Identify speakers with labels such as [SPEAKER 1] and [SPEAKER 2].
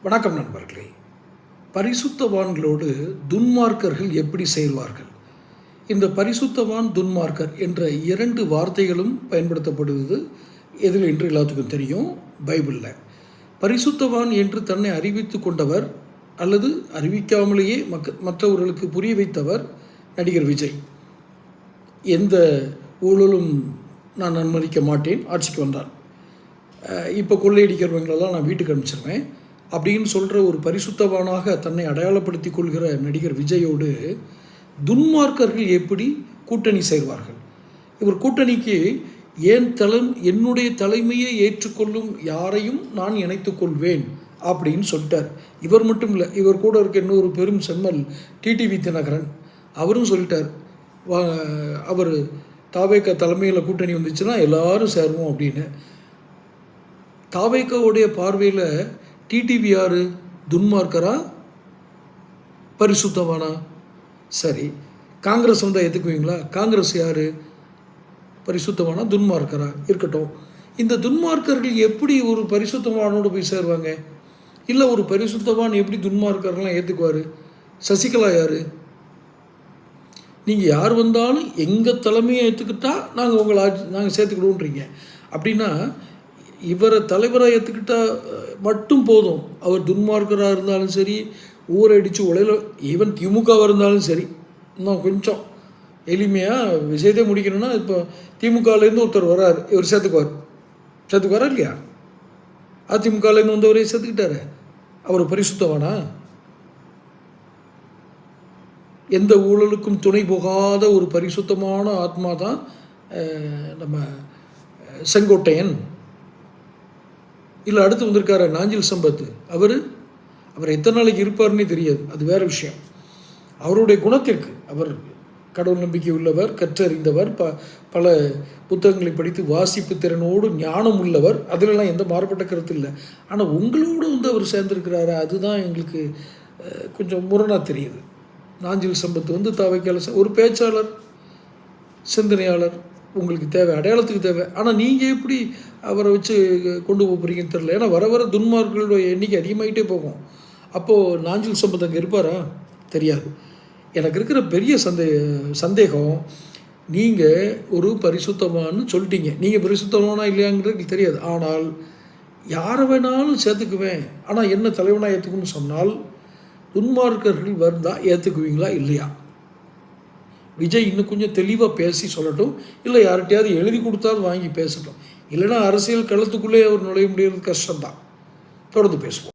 [SPEAKER 1] வணக்கம் நண்பர்களே. பரிசுத்தவான்களோடு துன்மார்க்கர்கள் எப்படி சேர்வார்கள்? இந்த பரிசுத்தவான், துன்மார்க்கர் என்ற 2 வார்த்தைகளும் பயன்படுத்தப்படுவது எதில் என்று எல்லாத்துக்கும் தெரியும். பைபிளில் பரிசுத்தவான் என்று தன்னை அறிவித்து கொண்டவர் அல்லது அறிவிக்காமலேயே மற்றவர்களுக்கு புரிய வைத்தவர் நடிகர் விஜய். எந்த ஊழலும் நான் அனுமதிக்க மாட்டேன், ஆட்சிக்கு வந்தால் இப்போ கொள்ளையடிக்கிறவங்களெல்லாம் நான் வீட்டுக்கு அனுப்பிச்சிருவேன் அப்படின்னு சொல்கிற ஒரு பரிசுத்தவானாக தன்னை அடையாளப்படுத்தி கொள்கிற நடிகர் விஜயோடு துன்மார்க்கர்கள் எப்படி கூட்டணி சேர்வார்கள்? இவர் கூட்டணிக்கு என்னுடைய தலைமையை ஏற்றுக்கொள்ளும் யாரையும் நான் இணைத்து கொள்வேன் அப்படின்னு சொல்லிட்டார். இவர் மட்டும் இல்லை, இவர் கூட இருக்க இன்னொரு பெரும் செம்மல் டிடிவி தினகரன், அவரும் சொல்லிட்டார். அவர் தாவேக்கா தலைமையில் கூட்டணி வந்துச்சுன்னா எல்லாரும் சேருவோம் அப்படின்னு. தாவேக்காவுடைய பார்வையில் டிடிவி யார்? துன்மார்க்கரா பரிசுத்தவானா? சரி, காங்கிரஸ் வந்தால் ஏற்றுக்குவீங்களா? காங்கிரஸ் யார்? பரிசுத்தவானா துன்மார்க்கரா? இருக்கட்டும். இந்த துன்மார்க்கர்கள் எப்படி ஒரு பரிசுத்தவானோடு போய் சேருவாங்க? இல்லை, ஒரு பரிசுத்தவான் எப்படி துன்மார்க்கரெல்லாம் ஏற்றுக்குவார்? சசிகலா யார்? நீங்கள் யார் வந்தாலும் எங்கள் தலைமையை ஏற்றுக்கிட்டா நாங்கள் சேர்த்துக்கிடுவோன்றீங்க. அப்படின்னா இவரை தலைவராக ஏற்றுக்கிட்டால் மட்டும் போதும். அவர் துன்மார்க்கராக இருந்தாலும் சரி, ஊரடித்து உலையில், ஈவன் திமுகவாக இருந்தாலும் சரி, இன்னும் கொஞ்சம் எளிமையாக விஷயத்தை முடிக்கணும்னா, இப்போ திமுகலேருந்து ஒருத்தர் வர்றார், இவர் சேர்த்துக்குவாரா இல்லையா? அதிமுகலேருந்து வந்தவரே சேர்த்துக்கிட்டாரு. அவர் பரிசுத்தவானா? எந்த ஊழலுக்கும் துணை போகாத ஒரு பரிசுத்தமான ஆத்மா தான் நம்ம செங்கோட்டையன். இல்லை, அடுத்து வந்திருக்கார நாஞ்சில் சம்பத், அவர் எத்தனை நாளைக்கு இருப்பார்னே தெரியாது, அது வேறு விஷயம். அவருடைய குணத்திற்கு அவர் கடவுள் நம்பிக்கை உள்ளவர், கற்றறிந்தவர், பல புத்தகங்களை படித்து வாசிப்பு திறனோடு ஞானம் உள்ளவர், அதிலெல்லாம் எந்த மாறுபட்ட கருத்து இல்லை. ஆனால் உங்களோடு அவர் சேர்ந்துருக்கிறாரு, அதுதான் எங்களுக்கு கொஞ்சம் முரணாக தெரியுது. நாஞ்சில் சம்பத் தாவைக்கால ஒரு பேச்சாளர், சிந்தனையாளர், உங்களுக்கு தேவை, அடையாளத்துக்கு தேவை. ஆனால் நீங்கள் எப்படி அவரை வச்சு கொண்டு போகிறீங்கன்னு தெரில. ஏன்னா வர வர துன்மார்களுடைய எண்ணிக்கை அதிகமாகிட்டே போகும். அப்போது நாஞ்சில் சம்பத் அங்கே இருப்பாரா? தெரியாது. எனக்கு இருக்கிற பெரிய சந்தேகம், நீங்கள் ஒரு பரிசுத்தமானு சொல்லிட்டீங்க. நீங்கள் பரிசுத்தமானா இல்லையாங்கிறது தெரியாது. ஆனால் யாரை வேணாலும் சேர்த்துக்குவேன், ஆனால் என்ன தலைவனாக ஏற்றுக்குன்னு சொன்னால் துன்மார்க்கர்கள் வந்தால் ஏற்றுக்குவீங்களா இல்லையா? விஜய் இன்னும் கொஞ்சம் தெளிவாக பேசி சொல்லட்டும். இல்லை, யார்கிட்டையாவது எழுதி கொடுத்தாலும் வாங்கி பேசட்டும். இல்லைன்னா அரசியல் களத்துக்குள்ளே அவர் நுழைய முடியறது கஷ்டம்தான். தொடர்ந்து பேசுவோம்.